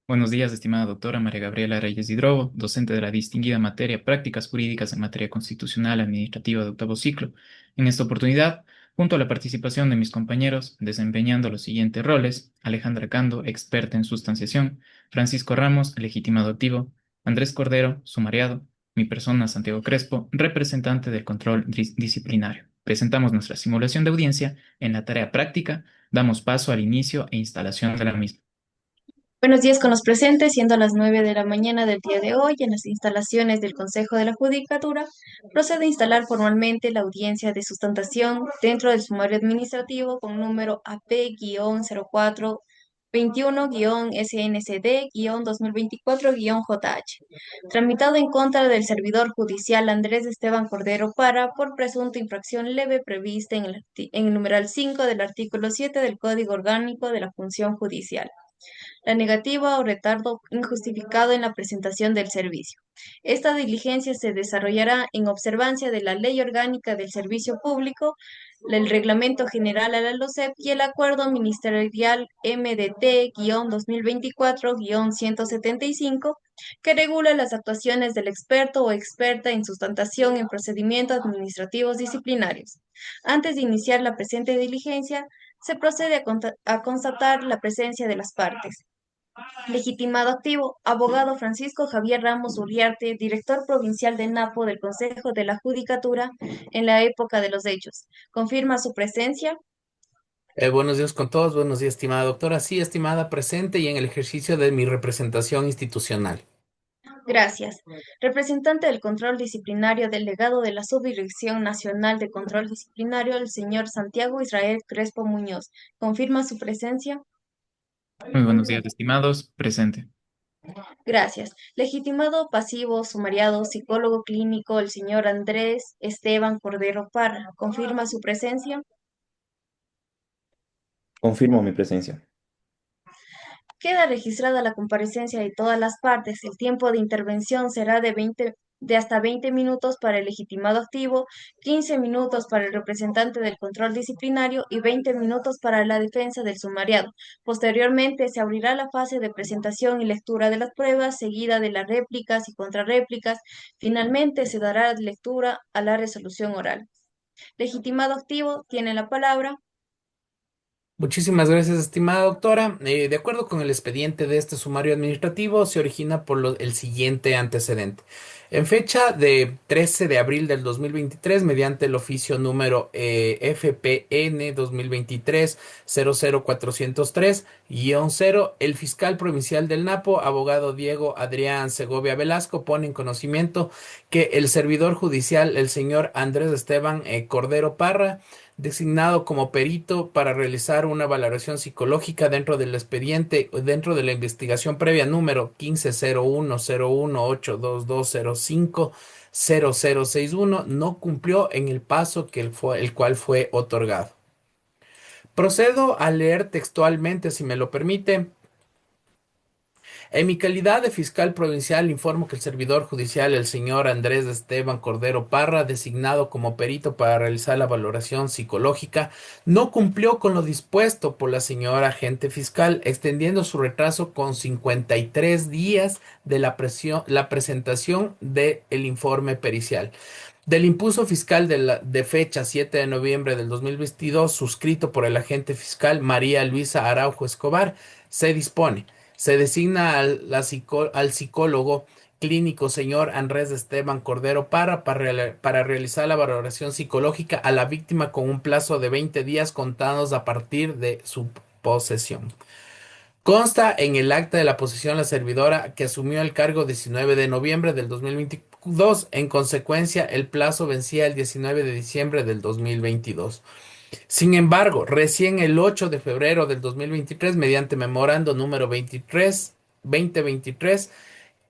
Buenos días, estimada doctora María Gabriela Reyes Hidrobo, docente de la distinguida materia Prácticas Jurídicas en Materia Constitucional Administrativa de octavo ciclo. En esta oportunidad, junto a la participación de mis compañeros, desempeñando los siguientes roles: Alejandra Cando, experta en sustanciación; Francisco Ramos, legitimado activo; Andrés Cordero, sumariado; mi persona, Santiago Crespo, representante del control disciplinario. Presentamos nuestra simulación de audiencia. En la tarea práctica, damos paso al inicio e instalación de la misma. Buenos días con los presentes, siendo las 9 de la mañana del día de hoy, en las instalaciones del Consejo de la Judicatura, procede a instalar formalmente la audiencia de sustentación dentro del sumario administrativo con número AP-0421-SNCD-2024-JH, tramitado en contra del servidor judicial Andrés Esteban Cordero Para por presunta infracción leve prevista en el numeral 5 del artículo 7 del Código Orgánico de la Función Judicial, la negativa o retardo injustificado en la presentación del servicio. Esta diligencia se desarrollará en observancia de la Ley Orgánica del Servicio Público, el Reglamento General a la LOCEP y el Acuerdo Ministerial MDT-2024-175, que regula las actuaciones del experto o experta en sustentación en procedimientos administrativos disciplinarios. Antes de iniciar la presente diligencia, se procede a constatar la presencia de las partes. Legitimado activo, abogado Francisco Javier Ramos Uriarte, director provincial de Napo del Consejo de la Judicatura en la época de los hechos. ¿Confirma su presencia? Buenos días con todos, buenos días, estimada doctora. Sí, estimada, presente y en el ejercicio de mi representación institucional. Gracias. Representante del control disciplinario, delegado de la Subdirección Nacional de Control Disciplinario, el señor Santiago Israel Crespo Muñoz. ¿Confirma su presencia? Muy buenos días, estimados. Presente. Gracias. Legitimado pasivo, sumariado, psicólogo clínico, el señor Andrés Esteban Cordero Parra. ¿Confirma su presencia? Confirmo mi presencia. Queda registrada la comparecencia de todas las partes. El tiempo de intervención será de hasta 20 minutos para el legitimado activo, 15 minutos para el representante del control disciplinario y 20 minutos para la defensa del sumariado. Posteriormente, se abrirá la fase de presentación y lectura de las pruebas, seguida de las réplicas y contrarréplicas. Finalmente, se dará lectura a la resolución oral. Legitimado activo, tiene la palabra. Muchísimas gracias, estimada doctora. De acuerdo con el expediente de este sumario administrativo, se origina por el siguiente antecedente. En fecha de 13 de abril del 2023, mediante el oficio número FPN 2023-00403-0, el fiscal provincial del Napo, abogado Diego Adrián Segovia Velasco, pone en conocimiento que el servidor judicial, el señor Andrés Esteban Cordero Parra, designado como perito para realizar una valoración psicológica dentro del expediente, dentro de la investigación previa número 1501018220500061, no cumplió en el paso el cual fue otorgado. Procedo a leer textualmente, si me lo permite. En mi calidad de fiscal provincial, informo que el servidor judicial, el señor Andrés Esteban Cordero Parra, designado como perito para realizar la valoración psicológica, no cumplió con lo dispuesto por la señora agente fiscal, extendiendo su retraso con 53 días de la presentación del informe pericial. Del impulso fiscal de fecha 7 de noviembre del 2022, suscrito por el agente fiscal María Luisa Araujo Escobar, se dispone: se designa al psicólogo clínico señor Andrés Esteban Cordero para realizar la valoración psicológica a la víctima con un plazo de 20 días contados a partir de su posesión. Consta en el acta de la posesión la servidora que asumió el cargo 19 de noviembre del 2022. En consecuencia, el plazo vencía el 19 de diciembre del 2022. Sin embargo, recién el 8 de febrero del 2023, mediante memorando número 23-2023,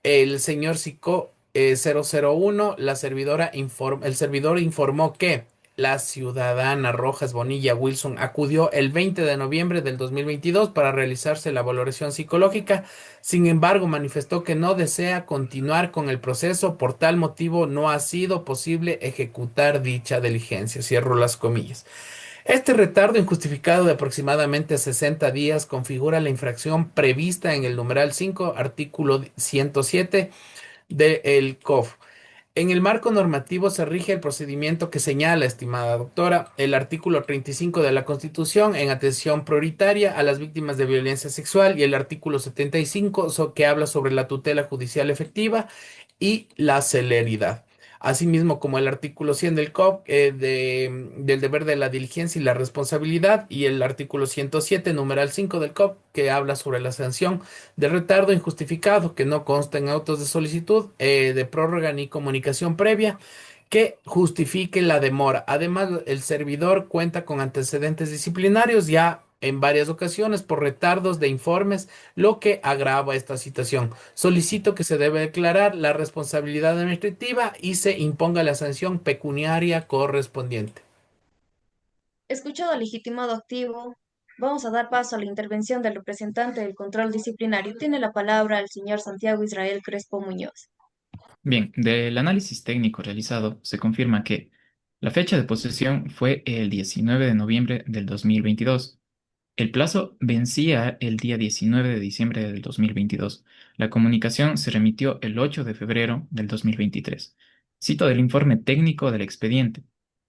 el señor Psico 001, el servidor informó que la ciudadana Rojas Bonilla Wilson acudió el 20 de noviembre del 2022 para realizarse la valoración psicológica. Sin embargo, manifestó que no desea continuar con el proceso. Por tal motivo, no ha sido posible ejecutar dicha diligencia. Cierro las comillas. Este retardo injustificado de aproximadamente 60 días configura la infracción prevista en el numeral 5, artículo 107 del COF. En el marco normativo se rige el procedimiento que señala, estimada doctora, el artículo 35 de la Constitución en atención prioritaria a las víctimas de violencia sexual y el artículo 75 que habla sobre la tutela judicial efectiva y la celeridad. Asimismo, como el artículo 100 del COP, del deber de la diligencia y la responsabilidad, y el artículo 107, numeral 5 del COP, que habla sobre la sanción de retardo injustificado que no consta en autos de solicitud de prórroga ni comunicación previa que justifique la demora. Además, el servidor cuenta con antecedentes disciplinarios ya en varias ocasiones por retardos de informes, lo que agrava esta situación. Solicito que se debe declarar la responsabilidad administrativa y se imponga la sanción pecuniaria correspondiente. Escuchado al legitimado activo, vamos a dar paso a la intervención del representante del control disciplinario. Tiene la palabra el señor Santiago Israel Crespo Muñoz. Bien, del análisis técnico realizado se confirma que la fecha de posesión fue el 19 de noviembre del 2022. El plazo vencía el día 19 de diciembre del 2022. La comunicación se remitió el 8 de febrero del 2023. Cito del informe técnico del expediente.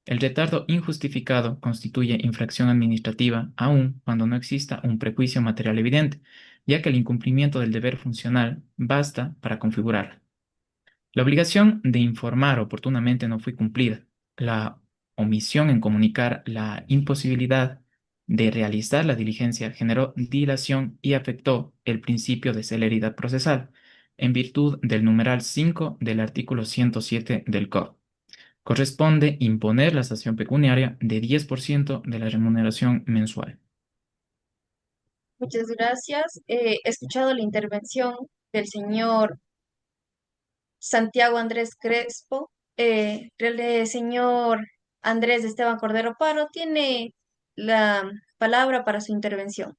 El retardo injustificado constituye infracción administrativa aun cuando no exista un prejuicio material evidente, ya que el incumplimiento del deber funcional basta para configurarla. La obligación de informar oportunamente no fue cumplida. La omisión en comunicar la imposibilidad de realizar la diligencia generó dilación y afectó el principio de celeridad procesal, en virtud del numeral 5 del artículo 107 del COD. Corresponde imponer la sanción pecuniaria de 10% de la remuneración mensual. Muchas gracias. He escuchado la intervención del señor Santiago Andrés Crespo. El señor Andrés Esteban Cordero Paro tiene la palabra para su intervención.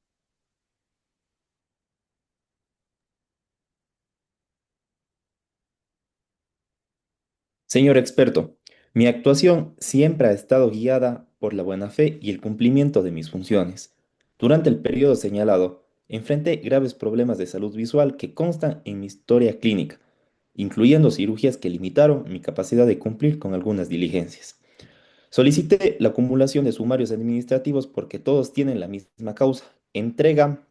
Señor experto, mi actuación siempre ha estado guiada por la buena fe y el cumplimiento de mis funciones. Durante el periodo señalado, enfrenté graves problemas de salud visual que constan en mi historia clínica, incluyendo cirugías que limitaron mi capacidad de cumplir con algunas diligencias. Solicité la acumulación de sumarios administrativos porque todos tienen la misma causa, entrega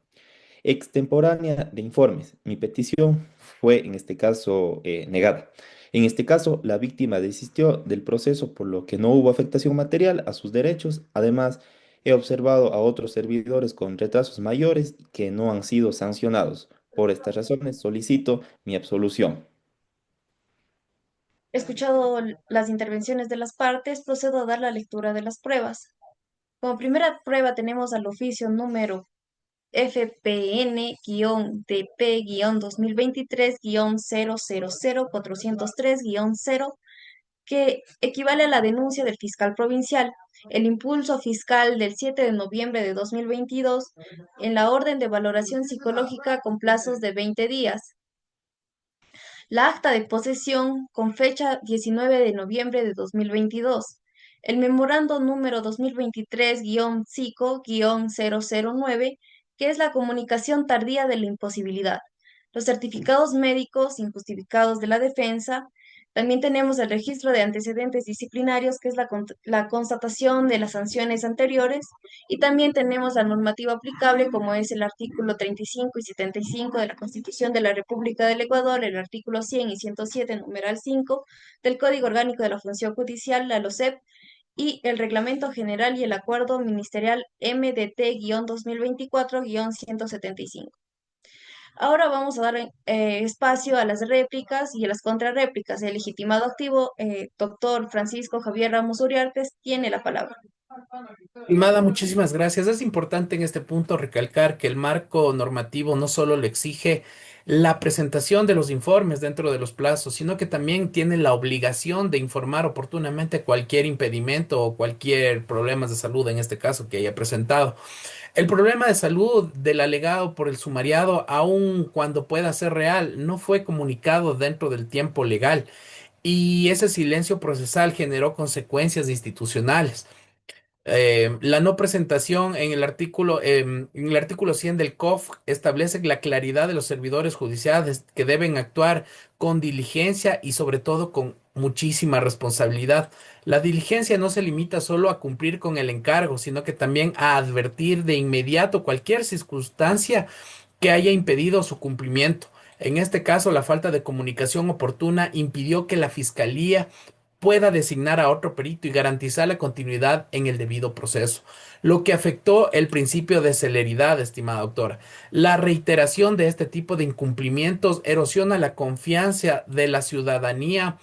extemporánea de informes. Mi petición fue en este caso negada. En este caso, la víctima desistió del proceso por lo que no hubo afectación material a sus derechos. Además, he observado a otros servidores con retrasos mayores que no han sido sancionados. Por estas razones, solicito mi absolución. He escuchado las intervenciones de las partes, procedo a dar la lectura de las pruebas. Como primera prueba tenemos al oficio número FPN-DP-2023-000403-0, que equivale a la denuncia del fiscal provincial, el impulso fiscal del 7 de noviembre de 2022 en la orden de valoración psicológica con plazos de 20 días. La acta de posesión con fecha 19 de noviembre de 2022. El memorando número 2023-5-009, que es la comunicación tardía de la imposibilidad. Los certificados médicos injustificados de la defensa. También tenemos el registro de antecedentes disciplinarios, que es la constatación de las sanciones anteriores. Y también tenemos la normativa aplicable, como es el artículo 35 y 75 de la Constitución de la República del Ecuador, el artículo 100 y 107, numeral 5, del Código Orgánico de la Función Judicial, la LOCEP, y el Reglamento General y el Acuerdo Ministerial MDT-2024-175. Ahora vamos a dar espacio a las réplicas y a las contrarréplicas. El legitimado activo, doctor Francisco Javier Ramos Uriarte, tiene la palabra. Estimada, muchísimas gracias. Es importante en este punto recalcar que el marco normativo no solo le exige la presentación de los informes dentro de los plazos, sino que también tiene la obligación de informar oportunamente cualquier impedimento o cualquier problema de salud, en este caso, que haya presentado. El problema de salud del alegado por el sumariado, aun cuando pueda ser real, no fue comunicado dentro del tiempo legal y ese silencio procesal generó consecuencias institucionales. La no presentación en el artículo 100 del COF establece la claridad de los servidores judiciales que deben actuar con diligencia y sobre todo con muchísima responsabilidad. La diligencia no se limita solo a cumplir con el encargo, sino que también a advertir de inmediato cualquier circunstancia que haya impedido su cumplimiento. En este caso, la falta de comunicación oportuna impidió que la Fiscalía pueda designar a otro perito y garantizar la continuidad en el debido proceso, lo que afectó el principio de celeridad, estimada doctora. La reiteración de este tipo de incumplimientos erosiona la confianza de la ciudadanía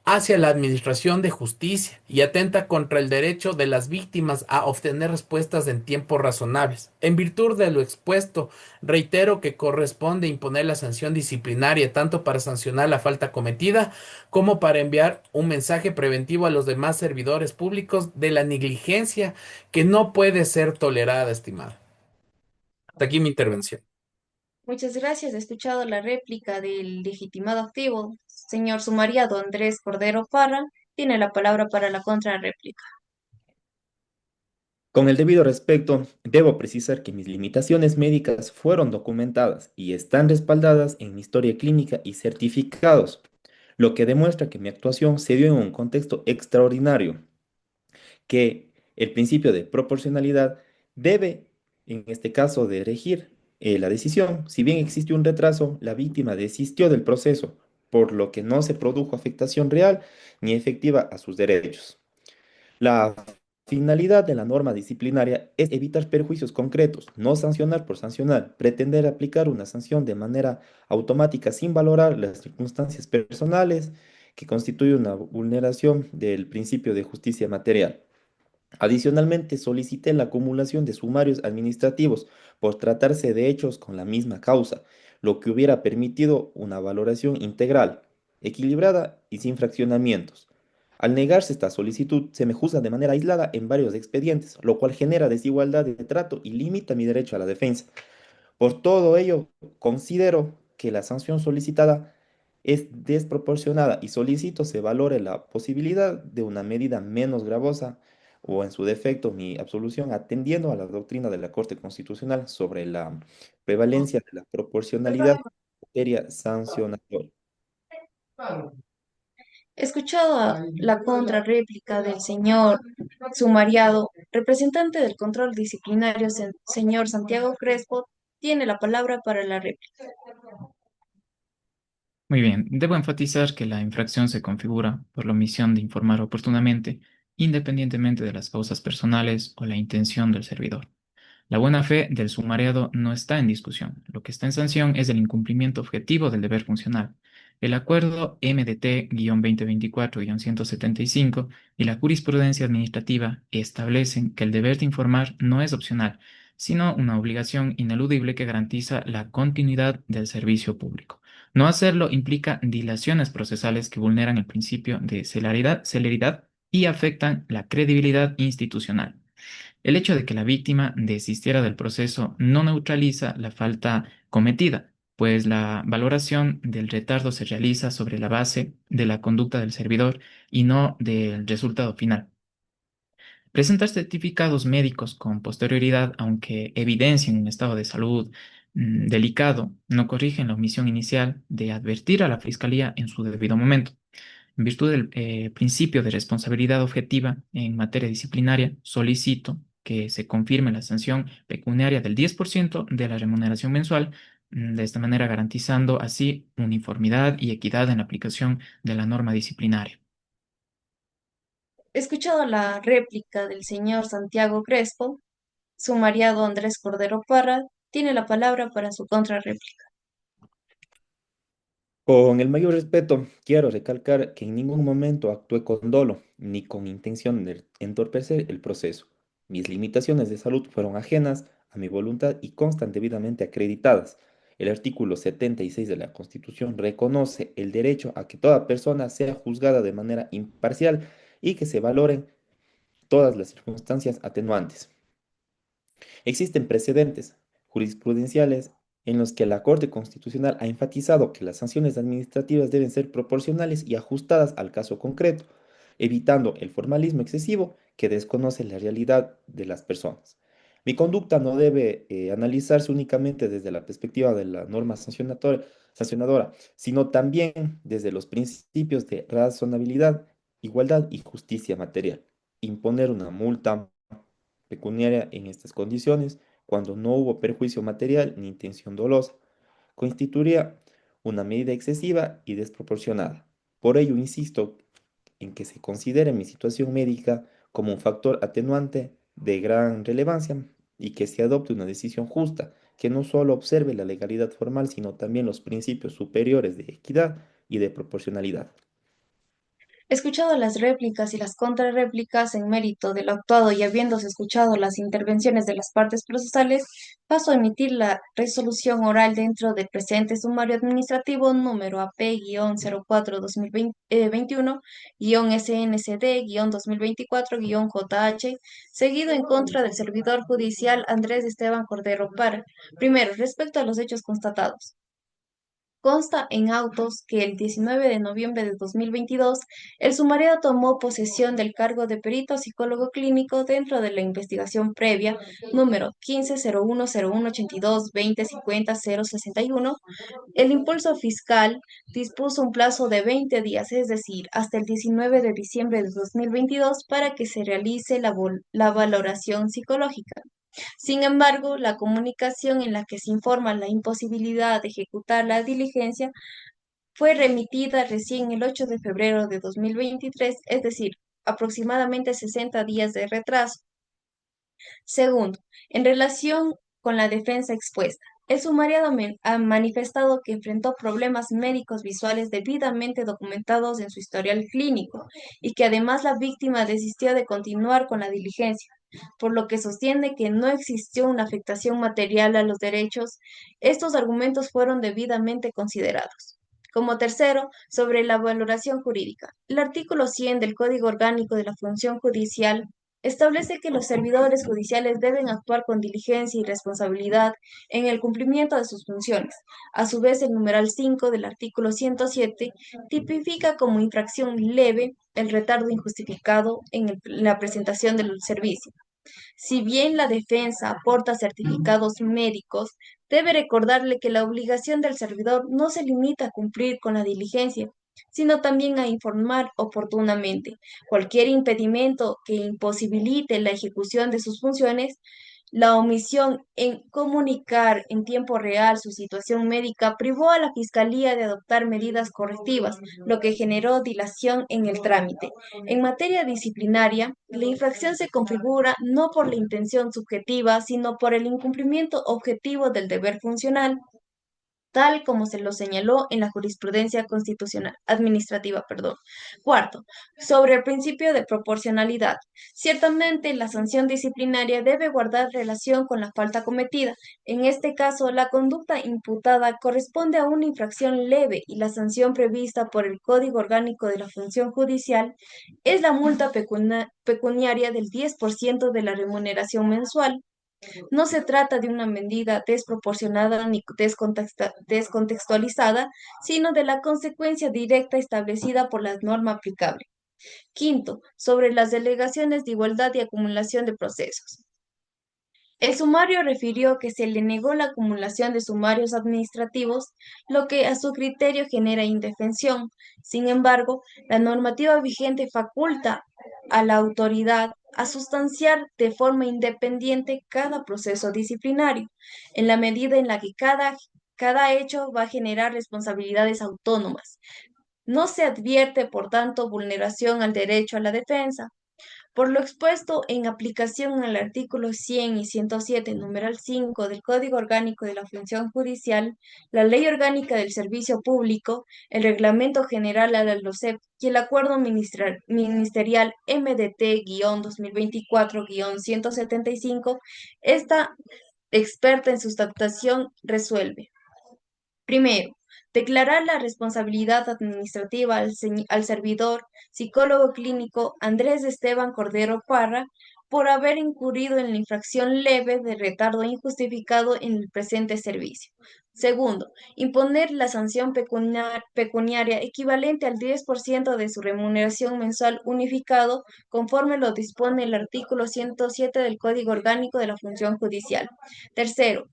hacia la administración de justicia y atenta contra el derecho de las víctimas a obtener respuestas en tiempos razonables. En virtud de lo expuesto, reitero que corresponde imponer la sanción disciplinaria tanto para sancionar la falta cometida como para enviar un mensaje preventivo a los demás servidores públicos de la negligencia que no puede ser tolerada, estimada. Hasta aquí mi intervención. Muchas gracias. He escuchado la réplica del legitimado activo. Señor sumariado Andrés Cordero Parra, tiene la palabra para la contrarréplica. Con el debido respeto, debo precisar que mis limitaciones médicas fueron documentadas y están respaldadas en mi historia clínica y certificados, lo que demuestra que mi actuación se dio en un contexto extraordinario, que el principio de proporcionalidad debe, en este caso, de regir la decisión. Si bien existe un retraso, la víctima desistió del proceso, por lo que no se produjo afectación real ni efectiva a sus derechos. La finalidad de la norma disciplinaria es evitar perjuicios concretos, no sancionar por sancionar, pretender aplicar una sanción de manera automática sin valorar las circunstancias personales, que constituye una vulneración del principio de justicia material. Adicionalmente, solicité la acumulación de sumarios administrativos por tratarse de hechos con la misma causa, lo que hubiera permitido una valoración integral, equilibrada y sin fraccionamientos. Al negarse esta solicitud, se me juzga de manera aislada en varios expedientes, lo cual genera desigualdad de trato y limita mi derecho a la defensa. Por todo ello, considero que la sanción solicitada es desproporcionada y solicito se valore la posibilidad de una medida menos gravosa o en su defecto mi absolución atendiendo a la doctrina de la Corte Constitucional sobre la prevalencia de la proporcionalidad en materia sancionatoria. He escuchado la contrarréplica del señor sumariado, representante del control disciplinario, señor Santiago Crespo, tiene la palabra para la réplica. Muy bien, debo enfatizar que la infracción se configura por la omisión de informar oportunamente, independientemente de las causas personales o la intención del servidor. La buena fe del sumariado no está en discusión. Lo que está en sanción es el incumplimiento objetivo del deber funcional. El acuerdo MDT-2024-175 y la jurisprudencia administrativa establecen que el deber de informar no es opcional, sino una obligación ineludible que garantiza la continuidad del servicio público. No hacerlo implica dilaciones procesales que vulneran el principio de celeridad y afectan la credibilidad institucional. El hecho de que la víctima desistiera del proceso no neutraliza la falta cometida, pues la valoración del retardo se realiza sobre la base de la conducta del servidor y no del resultado final. Presentar certificados médicos con posterioridad, aunque evidencien un estado de salud delicado, no corrigen la omisión inicial de advertir a la Fiscalía en su debido momento. En virtud del principio de responsabilidad objetiva en materia disciplinaria, solicito que se confirme la sanción pecuniaria del 10% de la remuneración mensual, de esta manera garantizando así uniformidad y equidad en la aplicación de la norma disciplinaria. He escuchado la réplica del señor Santiago Crespo, sumariado Andrés Cordero Parra, tiene la palabra para su contrarréplica. Con el mayor respeto, quiero recalcar que en ningún momento actué con dolo ni con intención de entorpecer el proceso. Mis limitaciones de salud fueron ajenas a mi voluntad y constan debidamente acreditadas. El artículo 76 de la Constitución reconoce el derecho a que toda persona sea juzgada de manera imparcial y que se valoren todas las circunstancias atenuantes. Existen precedentes jurisprudenciales en los que la Corte Constitucional ha enfatizado que las sanciones administrativas deben ser proporcionales y ajustadas al caso concreto. evitando el formalismo excesivo que desconoce la realidad de las personas. Mi conducta no debe analizarse únicamente desde la perspectiva de la norma sancionadora, sino también desde los principios de razonabilidad, igualdad y justicia material. Imponer una multa pecuniaria en estas condiciones, cuando no hubo perjuicio material ni intención dolosa, constituiría una medida excesiva y desproporcionada. Por ello, insisto en que se considere mi situación médica como un factor atenuante de gran relevancia y que se adopte una decisión justa, que no solo observe la legalidad formal, sino también los principios superiores de equidad y de proporcionalidad. Escuchado las réplicas y las contrarréplicas en mérito de lo actuado y habiéndose escuchado las intervenciones de las partes procesales, paso a emitir la resolución oral dentro del presente sumario administrativo número AP-04-2021-SNCD-2024-JH, seguido en contra del servidor judicial Andrés Esteban Cordero Parra. Primero, respecto a los hechos constatados. Consta en autos que el 19 de noviembre de 2022 el sumariado tomó posesión del cargo de perito psicólogo clínico dentro de la investigación previa número 150101822050-061. El impulso fiscal dispuso un plazo de 20 días, es decir, hasta el 19 de diciembre de 2022, para que se realice la valoración psicológica. Sin embargo, la comunicación en la que se informa la imposibilidad de ejecutar la diligencia fue remitida recién el 8 de febrero de 2023, es decir, aproximadamente 60 días de retraso. Segundo, en relación con la defensa expuesta, el sumariado ha manifestado que enfrentó problemas médicos visuales debidamente documentados en su historial clínico y que además la víctima desistió de continuar con la diligencia, por lo que sostiene que no existió una afectación material a los derechos. Estos argumentos fueron debidamente considerados. Como tercero, sobre la valoración jurídica. El artículo 100 del Código Orgánico de la Función Judicial establece que los servidores judiciales deben actuar con diligencia y responsabilidad en el cumplimiento de sus funciones. A su vez, el numeral 5 del artículo 107 tipifica como infracción leve el retardo injustificado en la presentación del servicio. Si bien la defensa aporta certificados médicos, debe recordarle que la obligación del servidor no se limita a cumplir con la diligencia, sino también a informar oportunamente. Cualquier impedimento que imposibilite la ejecución de sus funciones, la omisión en comunicar en tiempo real su situación médica privó a la Fiscalía de adoptar medidas correctivas, lo que generó dilación en el trámite. En materia disciplinaria, la infracción se configura no por la intención subjetiva, sino por el incumplimiento objetivo del deber funcional, tal como se lo señaló en la jurisprudencia constitucional, administrativa, perdón. Cuarto, sobre el principio de proporcionalidad. Ciertamente, la sanción disciplinaria debe guardar relación con la falta cometida. En este caso, la conducta imputada corresponde a una infracción leve y la sanción prevista por el Código Orgánico de la Función Judicial es la multa pecuniaria del 10% de la remuneración mensual. No se trata de una medida desproporcionada ni descontextualizada, sino de la consecuencia directa establecida por la norma aplicable. Quinto, sobre las delegaciones de igualdad y acumulación de procesos. El sumario refirió que se le negó la acumulación de sumarios administrativos, lo que a su criterio genera indefensión. Sin embargo, la normativa vigente faculta a la autoridad a sustanciar de forma independiente cada proceso disciplinario, en la medida en la que cada hecho va a generar responsabilidades autónomas. No se advierte, por tanto, vulneración al derecho a la defensa. Por lo expuesto en aplicación al artículo 100 y 107, numeral 5 del Código Orgánico de la Función Judicial, la Ley Orgánica del Servicio Público, el Reglamento General a la LOCEP y el Acuerdo Ministerial MDT-2024-175, esta experta en sustentación resuelve. Primero, declarar la responsabilidad administrativa al servidor psicólogo clínico Andrés Esteban Cordero Parra por haber incurrido en la infracción leve de retardo injustificado en el presente servicio. Segundo, imponer la sanción pecuniaria equivalente al 10% de su remuneración mensual unificado, conforme lo dispone el artículo 107 del Código Orgánico de la Función Judicial. Tercero,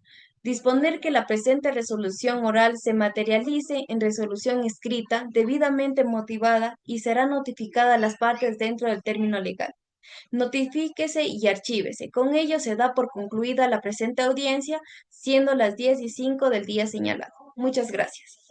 disponer que la presente resolución oral se materialice en resolución escrita, debidamente motivada y será notificada a las partes dentro del término legal. Notifíquese y archívese. Con ello se da por concluida la presente audiencia, siendo las 10:05 del día señalado. Muchas gracias.